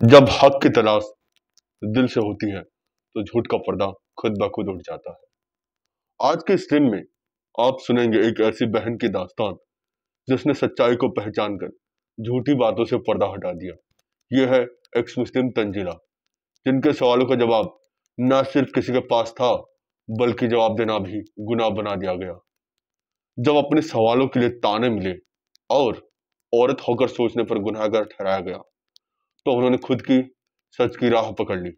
जब हक की तलाश दिल से होती है तो झूठ का पर्दा खुद ब खुद उठ जाता है। आज के स्ट्रीम में आप सुनेंगे एक ऐसी बहन की दास्तान जिसने सच्चाई को पहचान कर झूठी बातों से पर्दा हटा दिया। यह है एक्स मुस्लिम तंजीला, जिनके सवालों का जवाब न सिर्फ किसी के पास था बल्कि जवाब देना भी गुनाह बना दिया गया। जब अपने सवालों के लिए ताने मिले और औरत होकर सोचने पर गुनहगार ठहराया गया तो उन्होंने खुद की सच की राह पकड़ ली।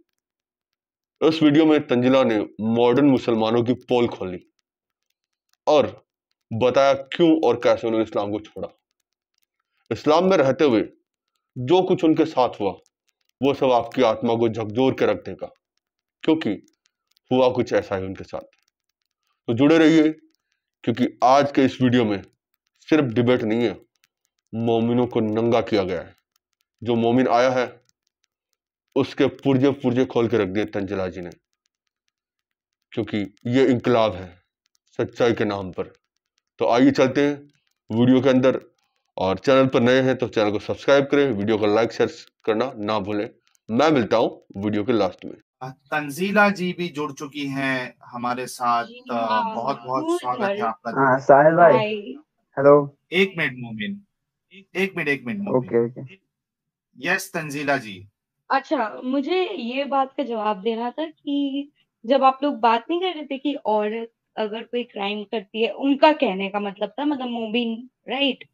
इस वीडियो में तंजिला ने मॉडर्न मुसलमानों की पोल खोली और बताया क्यों और कैसे उन्होंने इस्लाम को छोड़ा। इस्लाम में रहते हुए जो कुछ उनके साथ हुआ वो सब आपकी आत्मा को झकझोर के रख देगा, क्योंकि हुआ कुछ ऐसा ही उनके साथ। तो जुड़े रहिए, क्योंकि आज के इस वीडियो में सिर्फ डिबेट नहीं है, मोमिनों को नंगा किया गया है। जो मोमिन आया है उसके पुर्जे पुर्जे खोल के रख दिए तंजिला जी ने, क्योंकि ये इंकलाब है सच्चाई के नाम पर। तो आइए चलते हैं वीडियो के अंदर, और चैनल पर नए हैं तो चैनल को सब्सक्राइब करें, वीडियो को लाइक शेयर करना ना भूलें। मैं मिलता हूं वीडियो के लास्ट में। तंजीला जी भी जुड़ चुकी हैं हमारे साथ। बहुत बहुत स्वागत है आपका। हाँ साहिल भाई, हेलो। एक मिनट मोमिन, एक मिनट मोमिन। Okay okay. यस तंजीला जी। अच्छा, मुझे ये बात का जवाब देना था कि जब आप लोग बात नहीं कर रहे थे कि औरत अगर कोई क्राइम करती है, उनका कहने का मतलब था, मतलब मोबिन, राइट?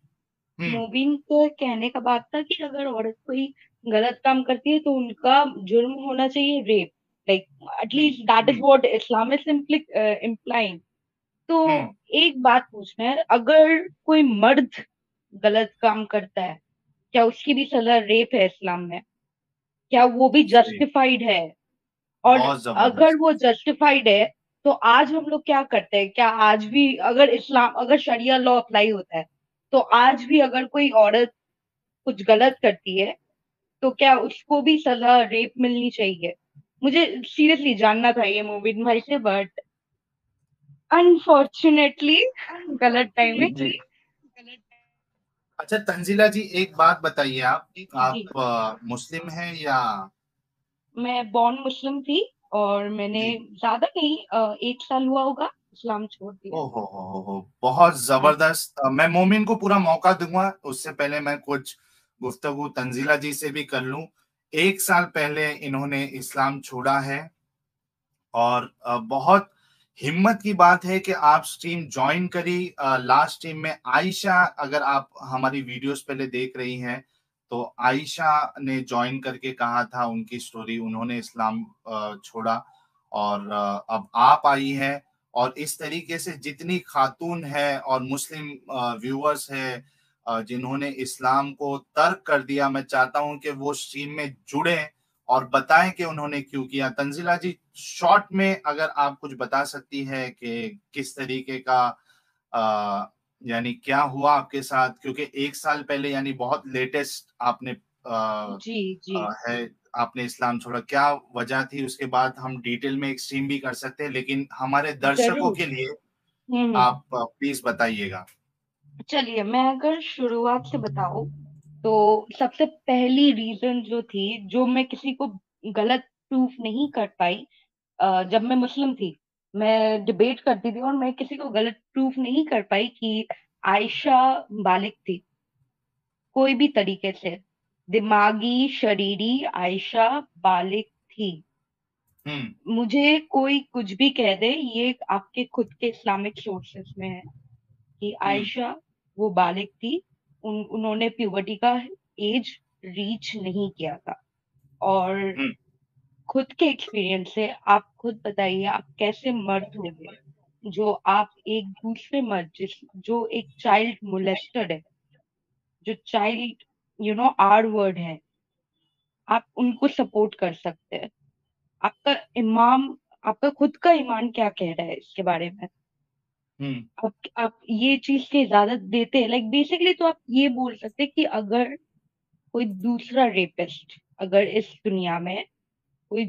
मोबिन को कहने का बात था कि अगर औरत कोई गलत काम करती है तो उनका जुर्म होना चाहिए rape, like at least that is what Islam is implying. तो एक बात पूछना है, अगर कोई मर्द गलत काम करता है, क्या उसकी भी सजा रेप है इस्लाम में? क्या वो भी जस्टिफाइड है? और अगर वो जस्टिफाइड है तो आज हम लोग क्या करते हैं? क्या आज भी अगर शरिया लॉ अप्लाई होता है तो आज भी अगर कोई औरत कुछ गलत करती है तो क्या उसको भी सजा रेप मिलनी चाहिए? मुझे सीरियसली जानना था ये मोबिन भाई से, बट अनफॉर्चुनेटली गलत टाइमिंग। अच्छा तंजीला जी, एक बात बताइए, आप मुस्लिम हैं या? मैं बॉर्न मुस्लिम थी और मैंने ज्यादा नहीं 1 साल हुआ होगा इस्लाम छोड़ दिया। ओहो, बहुत जबरदस्त। मैं मोमिन को पूरा मौका दूंगा, उससे पहले मैं कुछ गुफ्तगू तंजीला जी से भी कर लूं। 1 साल पहले इन्होंने इस्लाम छोड़ा है और बहुत हिम्मत की बात है कि आप स्ट्रीम ज्वाइन करी। लास्ट स्ट्रीम में आयशा, अगर आप हमारी वीडियोस पहले देख रही हैं तो आयशा ने ज्वाइन करके कहा था उनकी स्टोरी, उन्होंने इस्लाम छोड़ा और अब आप आई हैं। और इस तरीके से जितनी खातून है और मुस्लिम व्यूअर्स है जिन्होंने इस्लाम को तर्क कर दिया, मैं चाहता हूं कि वो स्ट्रीम में जुड़े और बताएं कि उन्होंने क्यों किया। तंजीला जी, शॉर्ट में अगर आप कुछ बता सकती है कि किस तरीके का यानी क्या हुआ आपके साथ, क्योंकि 1 साल पहले यानी बहुत लेटेस्ट आपने जी है आपने इस्लाम छोड़ा, क्या वजह थी? उसके बाद हम डिटेल में एक स्ट्रीम भी कर सकते हैं, लेकिन हमारे दर्शकों के लिए आप प्लीज बताइएगा। चलिए, मैं अगर शुरुआत से बताऊं तो सबसे पहली रीजन जो थी, जो मैं किसी को गलत प्रूफ नहीं कर पाई, जब मैं मुस्लिम थी मैं डिबेट करती थी और मैं किसी को गलत प्रूफ नहीं कर पाई कि आयशा बालिग थी कोई भी तरीके से। दिमागी शरीरी आयशा बालिग थी। मुझे कोई कुछ भी कह दे, ये आपके खुद के इस्लामिक सोर्सेस में है कि आयशा वो बालिग थी, उन्होंने प्यूबर्टी का एज रीच नहीं किया था। और खुद के एक्सपीरियंस से आप खुद बताइए, आप कैसे मर्द होंगे जो आप एक दूसरे मर्द जो एक चाइल्ड मोलेस्टेड है, जो चाइल्ड आर वर्ड है, आप उनको सपोर्ट कर सकते हैं? आपका इमाम, आपका खुद का ईमान क्या कह रहा है इसके बारे में? आप ये चीज की इजाजत देते हैं? लाइक बेसिकली तो आप ये बोल सकते हैं कि अगर कोई दूसरा रेपिस्ट अगर इस दुनिया में कोई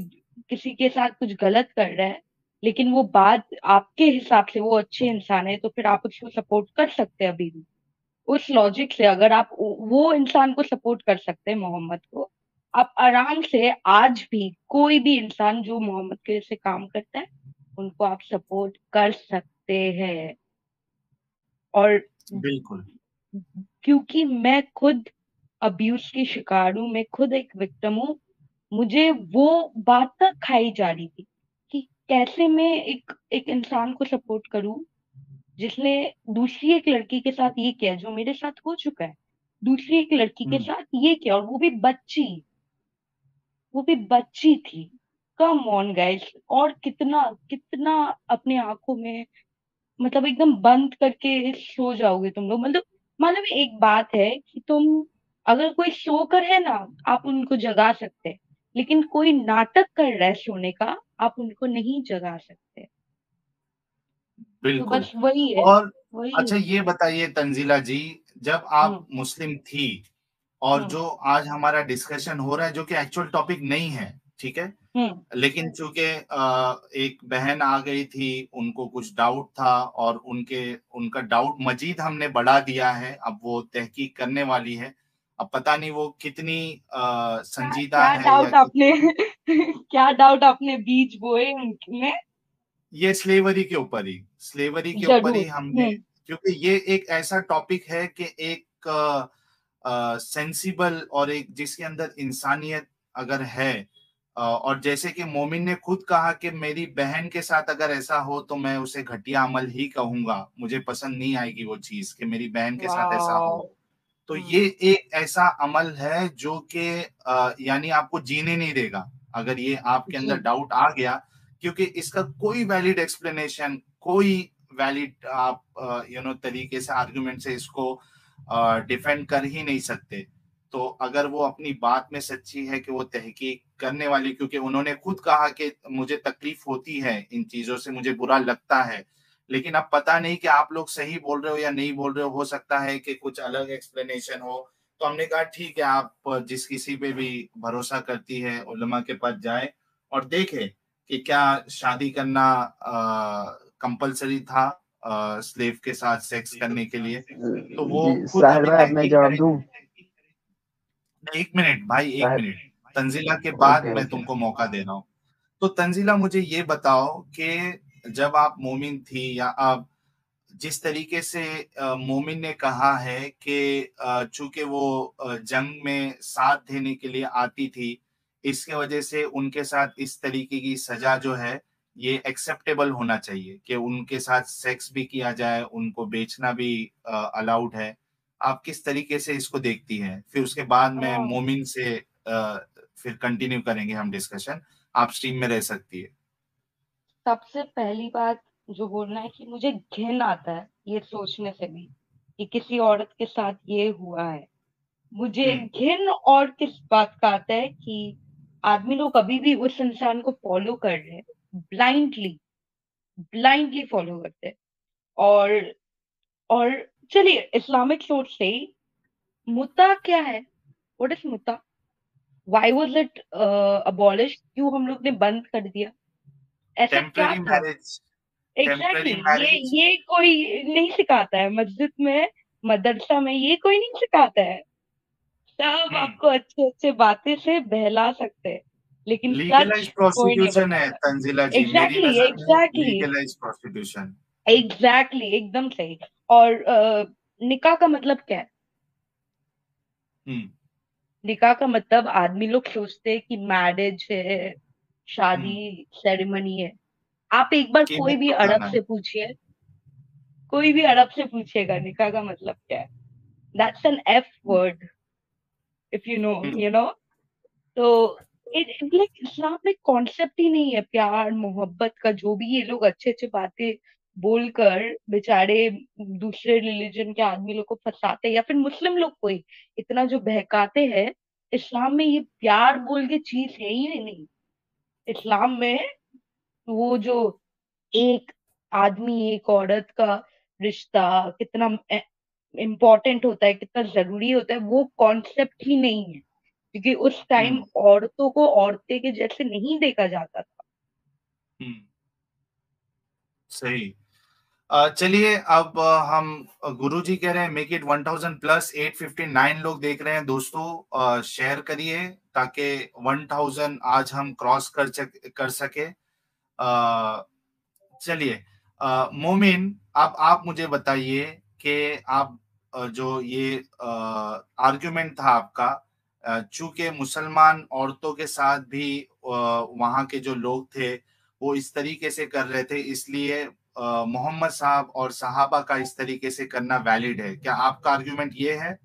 किसी के साथ कुछ गलत कर रहा है लेकिन वो बात आपके हिसाब से वो अच्छे इंसान है, तो फिर आप उसको सपोर्ट कर सकते हैं अभी भी? उस लॉजिक से अगर आप वो इंसान को सपोर्ट कर सकते हैं, मोहम्मद को, आप आराम से आज भी कोई भी इंसान जो मोहम्मद के जैसे काम करता है उनको आप सपोर्ट कर सकते हैं। और बिल्कुल। क्योंकि मैं खुद अब्यूज की शिकार हूँ, मैं खुद एक विक्टिम हूँ, मुझे वो बात तक खाई जा रही थी कि कैसे मैं एक एक इंसान को सपोर्ट करूं जिसने दूसरी एक लड़की के साथ ये किया जो मेरे साथ हो चुका है, दूसरी एक लड़की के साथ ये किया, और वो भी बच्ची थी। Come on guys. और कितना कितना अपने आंखों में, मतलब एकदम बंद करके सो जाओगे तुम लोग। मतलब एक बात है कि तुम, अगर कोई सोकर है ना, आप उनको जगा सकते हैं, लेकिन कोई नाटक कर रहा है सोने का, आप उनको नहीं जगा सकते। तो बिल्कुल। बस वही है, और वही अच्छा है। ये बताइए तंजीला जी, जब आप हम्म। मुस्लिम थी और हम्म। जो आज हमारा डिस्कशन हो रहा है जो कि एक्चुअल टॉपिक नहीं है, ठीक है, हम्म। लेकिन चूंकि एक बहन आ गई थी, उनको कुछ डाउट था और उनका डाउट मजीद हमने बढ़ा दिया है, अब वो तहकीक करने वाली है। अब पता नहीं वो कितनी क्या संजीदा क्या है या डाउट आपने कितनी, क्या डाउट आपने बीज बोए उनमें? ये स्लेवरी के ऊपर ही जरूर। हमने, क्योंकि ये एक ऐसा टॉपिक है कि एक सेंसिबल और एक जिसके अंदर इंसानियत अगर है, और जैसे कि मोमिन ने खुद कहा कि मेरी बहन के साथ अगर ऐसा हो तो मैं उसे घटिया अमल ही कहूंगा, मुझे पसंद नहीं आएगी वो चीज कि मेरी बहन के साथ ऐसा वाह। हो। तो ये एक ऐसा अमल है जो कि यानी आपको जीने नहीं देगा अगर ये आपके अंदर जी। डाउट आ गया, क्योंकि इसका कोई वैलिड एक्सप्लेनेशन, कोई वैलिड आप तरीके से आर्गुमेंट से इसको डिफेंड कर ही नहीं सकते। तो अगर वो अपनी बात में सच्ची है कि वो तहकीक करने वाली, क्योंकि उन्होंने खुद कहा कि मुझे तकलीफ होती है इन चीजों से, मुझे बुरा लगता है, लेकिन अब पता नहीं कि आप लोग सही बोल रहे हो या नहीं बोल रहे हो सकता है कि कुछ अलग एक्सप्लेनेशन हो। तो हमने कहा ठीक है, आप जिस किसी पे भी भरोसा करती है उलमा के पास जाए और देखे कि क्या शादी करना कंपलसरी था स्लेव के साथ सेक्स करने के लिए। तो वो जी खुद साहिल अभी भाई, अब मैं तहकीक जवाब दूं? करेंगे। एक मिनट भाई, एक साहिल, मिनट, तंजीला के बाद ओके मैं ओके। तुमको मौका दे रहा हूँ। तो तंजीला मुझे ये बताओ कि जब आप मोमिन थी या अब, जिस तरीके से मोमिन ने कहा है कि चूंकि वो जंग में साथ देने के लिए आती थी, इसके वजह से उनके साथ इस तरीके की सजा जो है ये एक्सेप्टेबल होना चाहिए कि उनके साथ सेक्स भी किया जाए, उनको बेचना भी अलाउड है। आप किस तरीके से इसको देखती हैं? फिर उसके बाद में हाँ, मोमिन से फिर कंटिन्यू करेंगे हम डिस्कशन। आप स्ट्रीम में रह सकती है। सबसे पहली बात जो बोलना है कि मुझे घिन आता है ये सोचने से भी कि किसी औरत के साथ ये हुआ है। मुझे हम्म। घिन और किस बात का आता है कि आदमी लोग अभी भी उस इंसान को फॉलो कर रहे हैं, ब्लाइंडली, ब्लाइंडली फॉलो करते हैं। और और चलिए इस्लामिक सोच से मुता क्या है, व्हाट इज मुता, व्हाई वाज इट अबॉलिश, क्यों हम लोग ने बंद कर दिया, ऐसा क्या टेम्पररी था? मैरिज। एग्जैक्टली टेम्पररी ये मैरिज। ये कोई नहीं सिखाता है मस्जिद में, मदरसा में ये कोई नहीं सिखाता है। सब हम्म। आपको अच्छे अच्छे बातें से बहला सकते हैं, लेकिन सच लीगलाइज कोई नहीं प्रोस्टिट्यूशन है बताता। तंजिला जी, मेरी एग्जैक्टली नजर में एग्जैक्टली लीगलाइज प्रोस्टिट्यूशन। एग्जैक्टली एकदम सही। और निकाह का मतलब क्या है? हम्म। निकाह का मतलब आदमी लोग सोचते हैं कि मैरिज है, हम्म। शादी सेरेमनी है। आप एक बार कोई कीमत भी अरब चुकाना है। से पूछिए, कोई भी अरब से पूछिएगा निकाह का मतलब क्या है, that's an F word, if you know, hmm. You know. तो लाइक इस्लाम में कॉन्सेप्ट ही नहीं है प्यार मोहब्बत का, जो भी ये लोग अच्छे अच्छे बातें बोलकर बेचारे दूसरे रिलीजन के आदमी लोग को फंसाते हैं, या फिर मुस्लिम लोग को ही इतना जो बहकाते हैं। इस्लाम में ये प्यार बोल के चीज है ही नहीं। इस्लाम में वो जो एक आदमी एक औरत का रिश्ता कितना इम्पोर्टेंट होता है, कितना जरूरी होता है, वो कॉन्सेप्ट ही नहीं है, क्योंकि उस टाइम हम्म। औरतों को औरतें के जैसे नहीं देखा जाता था। हम्म। सही। चलिए अब हम गुरुजी कह रहे हैं मेक इट 1000 प्लस, 859 लोग देख रहे हैं दोस्तों, शेयर करिए ताकि 1000 आज हम क्रॉस कर सके। चलिए मोमिन, अब आप मुझे बताइए कि आप जो ये आर्ग्यूमेंट था आपका, चूंकि मुसलमान औरतों के साथ भी वहां के जो लोग थे वो इस तरीके से कर रहे थे, इसलिए मोहम्मद साहब और सहाबा का इस तरीके से करना वैलिड है। क्या आपका आर्ग्यूमेंट ये है?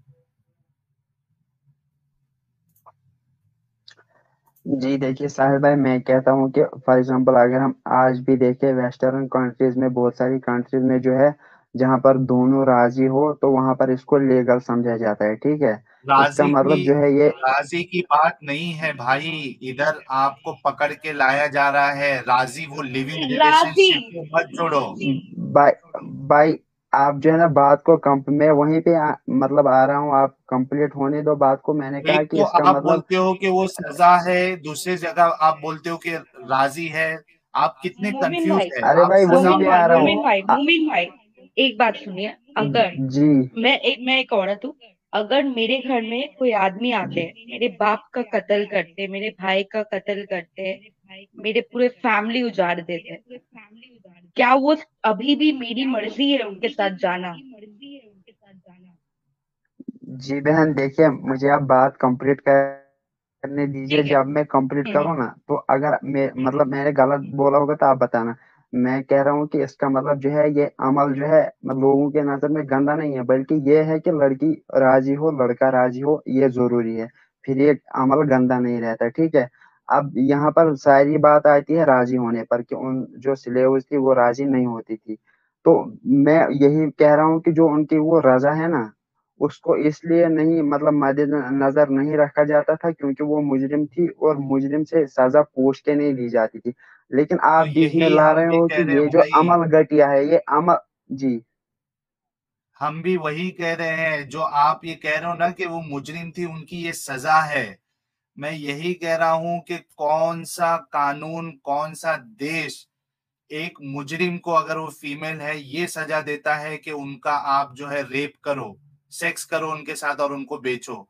जी देखिए साहिल भाई, मैं कहता हूँ कि फॉर एग्जांपल अगर हम आज भी देखें वेस्टर्न कंट्रीज में, बहुत सारी कंट्रीज में जो है जहाँ पर दोनों राजी हो तो वहां पर इसको लीगल समझा जाता है। ठीक है, इसका मतलब जो है ये राजी की बात नहीं है भाई, इधर आपको पकड़ के लाया जा रहा है। राजी वो लिविंग रिलेशनशिप को मत जोड़ो। बाई बाई आप जो है ना बात को मैं वहीं पे मतलब आ रहा हूँ, आप कंप्लीट होने दो बात को। मैंने कहा एक कि तो इसका आप मतलब बोलते हो कि वो सजा है, दूसरी जगह आप बोलते हो कि राजी है। आप कितने मोमिन कंफ्यूज भाई, है। अरे आप भाई वहीं सजा पे आ बोलते रहा हो। हूँ। एक बात सुनिए। अगर जी मैं एक औरत हूँ, अगर मेरे घर में कोई आदमी आते हैं, मेरे बाप का कत्ल करते, मेरे भाई का कत्ल करते, मेरे पूरे फैमिली उजाड़ देते, क्या वो अभी भी मेरी मर्जी है उनके साथ जाना? जी बहन, देखिए मुझे आप बात कंप्लीट करने दीजिए। ठीक है। जब मैं कंप्लीट करूँ ना तो अगर मैं मतलब मैंने गलत बोला होगा तो आप बताना। मैं कह रहा हूँ कि इसका मतलब जो है ये अमल जो है मतलब लोगों के नजर में गंदा नहीं है, बल्कि ये है कि लड़की राजी हो लड़का राजी हो ये जरूरी है, फिर ये अमल गंदा नहीं रहता। ठीक है, अब यहाँ पर सारी बात आती है राजी होने पर कि उन जो स्लेव्स थी वो राजी नहीं होती थी। तो मैं यही कह रहा हूँ कि जो उनकी वो रजा है ना, उसको इसलिए नहीं मतलब मद्देनजर नहीं रखा जाता था क्योंकि वो मुजरिम थी और मुजरिम से सजा पूछ के नहीं दी जाती थी। लेकिन तो आप बीच में यही ला हम रहे भी हो कह कि रहे ये जो भाई, अमल घटिया है ये अमल। जी हम भी वही कह रहे हैं जो आप ये कह रहे हो ना कि वो मुजरिम थी, उनकी ये सजा है। मैं यही कह रहा हूं कि कौन सा कानून, कौन सा देश एक मुजरिम को, अगर वो फीमेल है, ये सजा देता है कि उनका आप जो है रेप करो, सेक्स करो उनके साथ और उनको बेचो?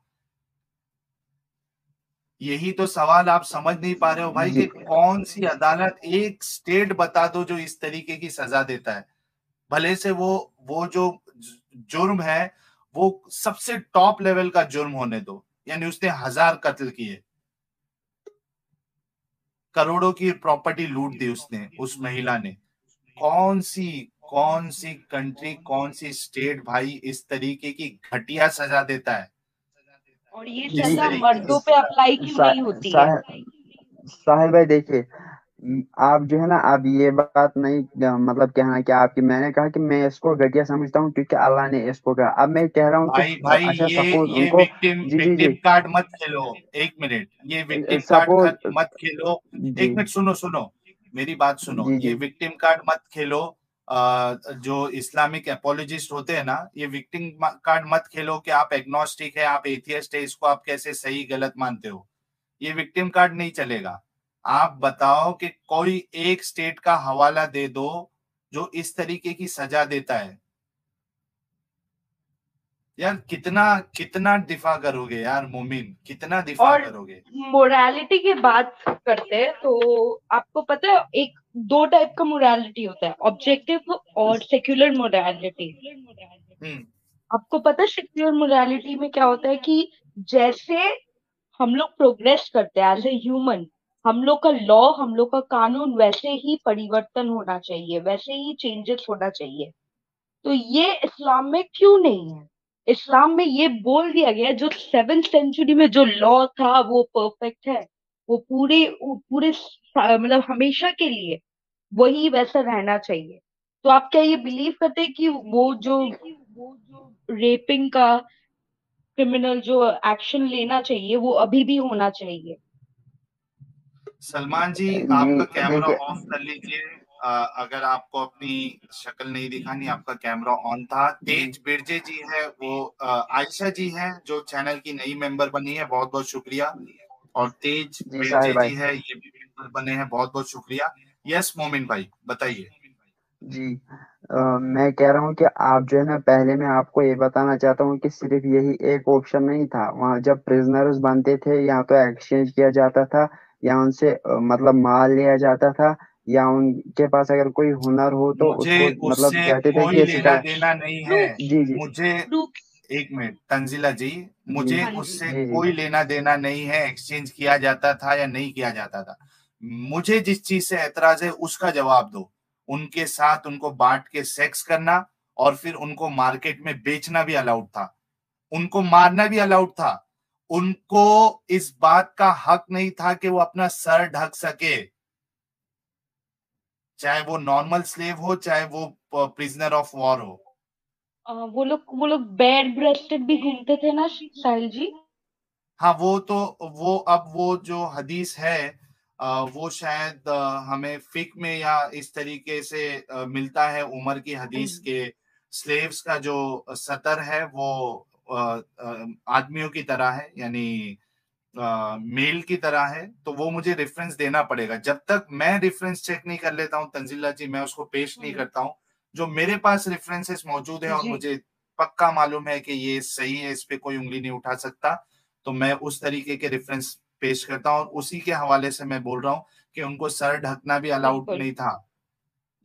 यही तो सवाल आप समझ नहीं पा रहे हो भाई जी कि कौन सी अदालत, एक स्टेट बता दो जो इस तरीके की सजा देता है। भले से वो जो जुर्म है वो सबसे टॉप लेवल का जुर्म होने दो, यानी उसने 1000 कत्ल किए, करोड़ों की प्रॉपर्टी लूट दी उसने, उस महिला ने। कौन सी कंट्री, कौन सी स्टेट भाई इस तरीके की घटिया सजा देता है? और ये इस सजा जी तरीके मर्दों पे अप्लाई क्यों नहीं होती है? साहिल भाई देखिए, आप जो है ना आप ये बात नहीं मतलब कहना कि आपकी, मैंने कहा कि मैं इसको घटिया समझता हूँ क्योंकि अल्लाह ने इसको कहा। अब मैं कह रहा हूँ कि भाई भाई अच्छा सपोज ये उनको विक्टिम जी जी विक्टिम जी कार्ड मत खेलो। एक मिनट, ये विक्टिम कार्ड सपोज मत खेलो। जी एक मिनट सुनो सुनो, मेरी बात सुनो। जी ये जी विक्टिम कार्ड मत खेलो। जो इस्लामिक एपोलॉजिस्ट होते हैं ना, ये विक्टिम कार्ड मत खेलो कि आप एग्नोस्टिक है, आप एथियस्ट है, इसको आप कैसे सही गलत मानते हो। ये विक्टिम कार्ड नहीं चलेगा। आप बताओ कि कोई एक स्टेट का हवाला दे दो जो इस तरीके की सजा देता है। यार कितना कितना दिफा करोगे यार मोमिन, कितना दिफा और करोगे? मोरालिटी की बात करते हैं तो आपको पता है, एक दो टाइप का मोरालिटी होता है, ऑब्जेक्टिव और सेक्युलर मोरालिटी। हम्म। आपको पता है सेक्युलर मोरालिटी में क्या होता है कि जैसे हम लोग प्रोग्रेस करते हैं एज ए ह्यूमन, हम लोग का लॉ, हम लोग का कानून वैसे ही परिवर्तन होना चाहिए, वैसे ही चेंजेस होना चाहिए। तो ये इस्लाम में क्यों नहीं है? इस्लाम में ये बोल दिया गया जो 7th सेंचुरी में जो लॉ था वो परफेक्ट है, वो पूरे मतलब हमेशा के लिए वही वैसा रहना चाहिए। तो आप क्या ये बिलीव करते हैं कि वो जो रेपिंग का क्रिमिनल जो एक्शन लेना चाहिए वो अभी भी होना चाहिए? सलमान जी, जी आपका कैमरा देखिए ऑफ कर लीजिए। अगर आपको अपनी शक्ल नहीं दिखानी, आपका कैमरा ऑन था। जी तेज बिरजे जी है वो, आयशा जी है जो चैनल की नई मेंबर बनी है, बहुत बहुत शुक्रिया। और तेज जी साहिल बिरजे भाई जी है, ये भी मेंबर बने हैं, बहुत बहुत शुक्रिया। यस मोमिन भाई बताइए। जी मैं कह रहा हूँ कि आप जो है ना, पहले मैं आपको ये बताना चाहता हूँ कि सिर्फ यही एक ऑप्शन नहीं था वहाँ। जब प्रिजनर्स बनते थे, या तो एक्सचेंज किया जाता था, या उनसे मतलब माल लिया जाता था, या उनके पास अगर कोई हुनर हो तो मुझे उसको मतलब उससे कहते थे कोई कि लेना सिखा। देना नहीं है। प्रूफ जी जी मुझे प्रूफ एक मिनट तंजिला जी, जी मुझे हाँ जी। उससे जी जी कोई लेना देना नहीं है एक्सचेंज किया जाता था या नहीं किया जाता था। मुझे जिस चीज से एतराज है उसका जवाब दो। उनके साथ उनको बांट के सेक्स करना और फिर उनको मार्केट में बेचना भी अलाउड था, उनको मारना भी अलाउड था। उनको इस बात का हक नहीं था कि वो अपना सर ढक सके, चाहे वो नॉर्मल स्लेव हो चाहे वो प्रिजनर ऑफ वॉर हो। वो लोग बेड ब्रेस्टेड भी घूमते थे ना साहिल जी। हाँ वो तो, वो अब वो जो हदीस है वो शायद हमें फिक में या इस तरीके से मिलता है उमर की हदीस के। स्लेव्स का जो सतर है वो आदमियों की तरह है, यानी मेल की तरह है। तो वो मुझे रेफरेंस देना पड़ेगा। जब तक मैं रेफरेंस चेक नहीं कर लेता हूँ तंजीला जी, मैं उसको पेश नहीं हम्म, करता हूँ। जो मेरे पास रेफरेंसेस मौजूद है और जी मुझे पक्का मालूम है कि ये सही है, इस पे कोई उंगली नहीं उठा सकता, तो मैं उस तरीके के रेफरेंस पेश करता हूँ और उसी के हवाले से मैं बोल रहा हूँ कि उनको सर ढकना भी अलाउड बिल्कुल नहीं था।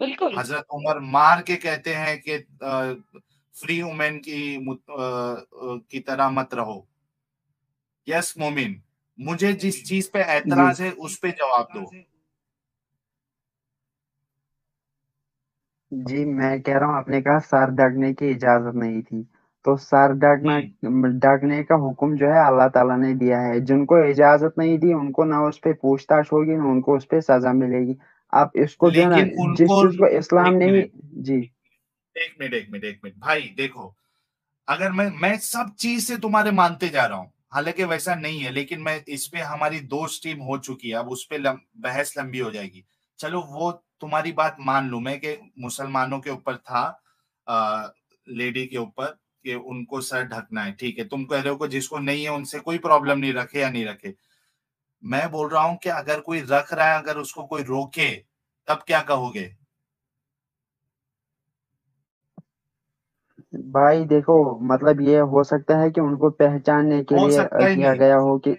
बिल्कुल। हजरत उमर मार के कहते हैं कि फ्री वुमेन की तरह मत रहो। यस मोमिन, मुझे जिस चीज पे जी ऐतराज है उस पे जवाब दो। जी मैं कह रहा हूँ, आपने कहा सर ढकने की इजाजत नहीं थी, तो सर ढकना हम्म, ढकने का हुक्म जो है अल्लाह ताला ने दिया है। जिनको इजाजत नहीं दी उनको ना उस पे पूछताछ होगी, ना उनको उस पे सजा मिलेगी। आप इसको जो है ना, लेकिन जिस उनको, चीज को इस्लाम एक ने ही। मिनट जी एक मिनट भाई देखो, अगर मैं सब चीज से तुम्हारे मानते जा रहा हूं, हालांकि वैसा नहीं है, लेकिन मैं इस पे हमारी दो स्ट्रीम हो चुकी है, अब उस पे बहस लंबी हो जाएगी। चलो वो तुम्हारी बात मान लूं मैं कि मुसलमानों के ऊपर था, लेडी के ऊपर, कि उनको सर ढकना है, ठीक है। तुम कह रहे हो कि जिसको नहीं है उनसे कोई प्रॉब्लम नहीं, रखे या नहीं रखे। मैं बोल रहा हूं कि अगर कोई रख रहा है, अगर उसको कोई रोके, तब क्या कहोगे? भाई देखो, मतलब ये हो सकता है कि उनको पहचानने के हो लिए सकता ही किया नहीं, गया हो कि।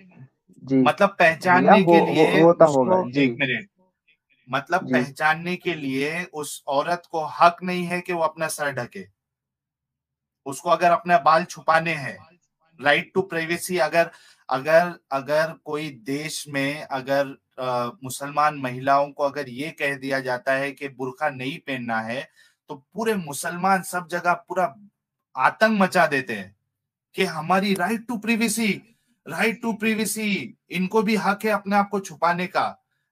जी। मतलब या पहचानने के लिए होता होगा। उसको, जी एक मिनट, मतलब जी पहचानने के लिए उस औरत को हक नहीं है कि वो अपना सर ढके। उसको अगर अपने बाल छुपाने हैं, राइट टू प्राइवेसी, अगर अगर अगर कोई देश में अगर मुसलमान महिलाओं को अगर ये कह दिया जाता है कि बुर्का नहीं पहनना है, तो पूरे मुसलमान सब जगह पूरा आतंक मचा देते हैं कि हमारी right to privacy, right to privacy, इनको भी हक है अपने आप को छुपाने का।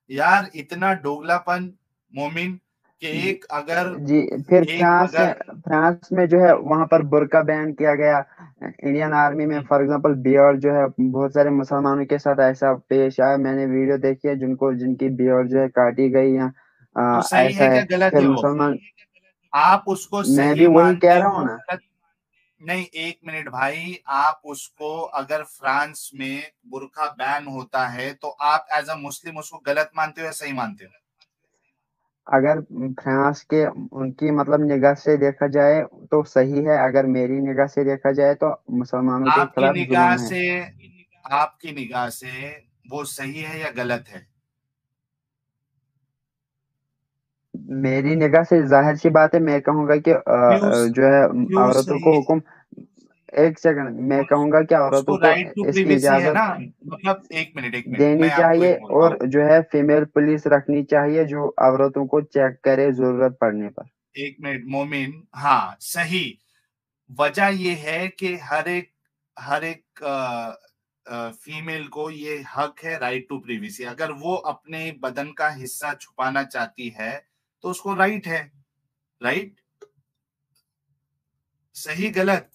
यार इतना डोगलापन, मोमिन, कि एक अगर, जी। फिर एक अगर, फ्रांस में जो है वहां पर बुर्का बैन किया गया। इंडियन आर्मी में फॉर एग्जांपल बियर्ड जो है, बहुत सारे मुसलमानों के साथ ऐसा पेश आया। मैंने वीडियो देखी है जिनको जिनकी बियर्ड जो है काटी गई, या तो सही है ऐसा है। क्या गलत फिर है वो? मुसलमान। आप उसको मैं सही भी वही कह मानते रहा हूँ हो, ना। गलत नहीं? एक मिनट भाई, आप उसको, अगर फ्रांस में बुर्का बैन होता है तो आप एज अ मुस्लिम उसको गलत मानते हो या सही मानते हो? अगर फ्रांस के उनकी मतलब निगाह से देखा जाए तो सही है, अगर मेरी निगाह से देखा जाए तो मुसलमानों के आपकी खिलाफ निगाह जुल्म है। से, आपकी निगाह से वो सही है या गलत है? मेरी निगाह से जाहिर सी बात है, मैं कहूंगा कि क्यों? जो है क्यों औरतों सही को है? हुक्म। एक सेकंड, मैं कहूंगा कि उसको औरतों को राइट टू इसकी प्रिवेसी है इजाजत ना, मतलब एक मिनट देनी मैं आपको चाहिए, एक बोलता और हूँ। जो है फीमेल पुलिस रखनी चाहिए जो औरतों को चेक करे जरूरत पड़ने पर। एक मिनट मोमिन, हाँ सही। वजह ये है कि हर एक फीमेल को ये हक है, राइट टू प्रिवेसी। अगर वो अपने बदन का हिस्सा छुपाना चाहती है तो उसको राइट है, राइट? सही गलत?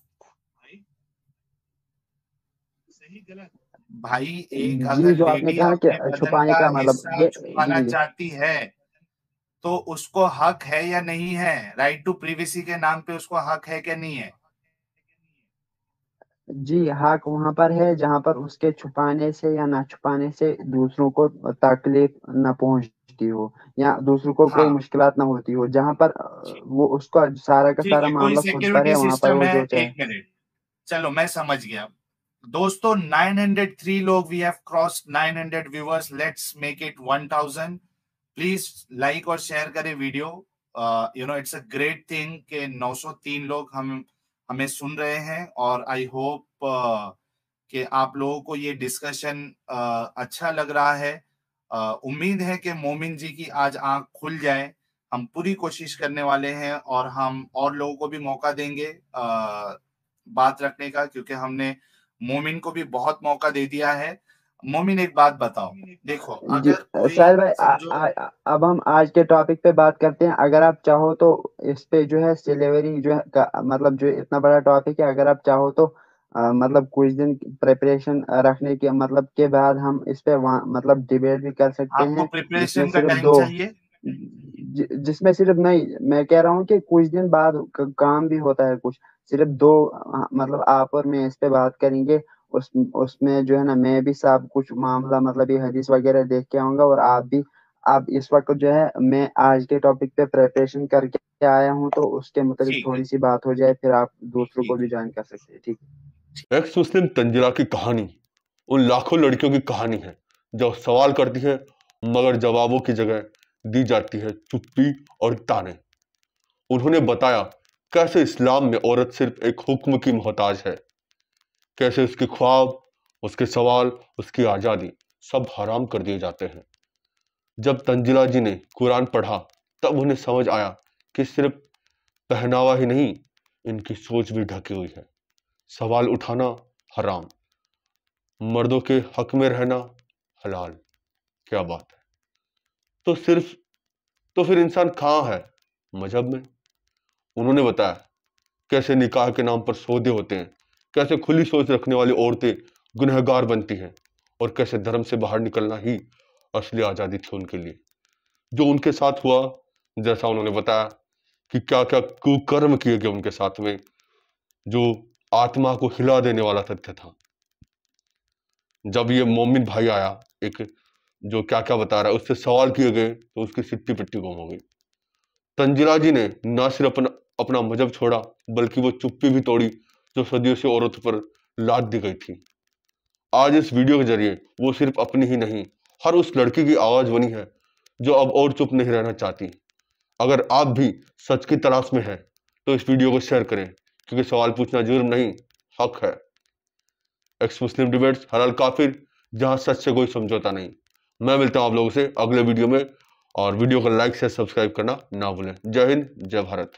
भाई एक जी, अगर जो आपने लेडी कहा अपने कि बदन छुपाने का का मतलब हिस्सा ये। छुपाना जी जी चाहती है तो उसको हक है या नहीं है? राइट टू प्रिवेसी के नाम पे उसको हक है क्या नहीं है? जी, हक वहां पर है जहां पर उसके छुपाने से या ना छुपाने से दूसरों को तकलीफ न पहुंचे। पहुंचती हो या दूसरों को कोई हाँ मुश्किलात ना होती हो, जहां पर वो उसका सारा का ठीक सारा है, कोई मामला खुद पर सिक्योरिटी है, वहां पर सिस्टम वो है, जो चाहे। 1 मिनट, चलो मैं समझ गया। दोस्तों 903 लोग, we have crossed 900 viewers, let's make it 1000। Please like और शेयर करें video. It's a great thing कि 903 लोग हमें सुन रहे हैं, और आई होप कि आप लोगों को ये डिस्कशन अच्छा लग रहा है। उम्मीद है कि मोमिन जी की आज आंख खुल जाए। हम पूरी कोशिश करने वाले हैं और हम और लोगों को भी मौका देंगे बात रखने का, क्योंकि हमने मोमिन को भी बहुत मौका दे दिया है। मोमिन एक बात बताओ, देखो जी अगर कोई साहिल भाई, समझो, अब हम आज के टॉपिक पे बात करते हैं। अगर आप चाहो तो इस पे जो है सिलेवरी जो है मतलब जो इतना बड़ा टॉपिक है, अगर आप चाहो तो मतलब कुछ दिन प्रिपरेशन रखने के मतलब के बाद हम इस पे मतलब डिबेट भी कर सकते आपको हैं, जिसमें प्रिपरेशन का सिर्फ टाइम दो चाहिए। जिसमें सिर्फ नहीं, मैं कह रहा हूँ कि कुछ दिन बाद काम भी होता है कुछ, सिर्फ दो मतलब आप और मैं इस पे बात करेंगे। उसमें जो है ना, मैं भी सब कुछ मामला मतलब ये हदीस वगैरह देख के आऊंगा, और आप भी। आप इस वक्त जो है, मैं आज के टॉपिक पे प्रिपरेशन करके आया हूँ, तो उसके मुताबिक ठीक है, थोड़ी सी बात हो जाए, फिर आप दूसरों को ठीक भी है। ज्वाइन कर सकते हैं, ठीक है। एक्स मुस्लिम तंजिला की कहानी उन लाखों लड़कियों की कहानी है जो सवाल करती है मगर जवाबों की जगह दी जाती है चुप्पी और ताने। उन्होंने बताया कैसे इस्लाम में औरत सिर्फ एक हुक्म की मोहताज है, कैसे उसके ख्वाब, उसके सवाल, उसकी आज़ादी सब हराम कर दिए जाते हैं। जब तंजिला जी ने कुरान पढ़ा तब उन्हें समझ आया कि सिर्फ पहनावा ही नहीं, इनकी सोच भी ढकी हुई है। सवाल उठाना हराम, मर्दों के हक में रहना हलाल। क्या बात है। तो फिर इंसान कहाँ है? मजहब में। उन्होंने बताया कैसे निकाह के नाम पर सौदे होते हैं, कैसे खुली सोच रखने वाली औरतें गुनहगार बनती हैं, और कैसे धर्म से बाहर निकलना ही असली आज़ादी थी उनके लिए। जो उनके साथ हुआ, जैसा उन्होंने बताया कि क्या क्या कुकर्म किए गए उनके साथ में, जो आत्मा को हिला देने वाला तथ्य था। जब ये मोमिन भाई आया, एक जो क्या क्या बता रहा है, उससे सवाल किए गए तो उसकी सिट्टी पिट्टी गुम हो गई। तंजिला जी ने न सिर्फ अपना मजहब छोड़ा, बल्कि वो चुप्पी भी तोड़ी जो सदियों से औरतों पर लाद दी गई थी। आज इस वीडियो के जरिए वो सिर्फ अपनी ही नहीं, हर उस लड़की की आवाज बनी है जो अब और चुप नहीं रहना चाहती। अगर आप भी सच की तलाश में हैं तो इस वीडियो को शेयर करें, क्योंकि सवाल पूछना जुर्म नहीं, हक है। एक्स मुस्लिम डिबेट्स हलाल काफिर, जहां सच से कोई समझौता नहीं। मैं मिलता हूं आप लोगों से अगले वीडियो में, और वीडियो को लाइक से सब्सक्राइब करना ना भूलें। जय हिंद, जय भारत।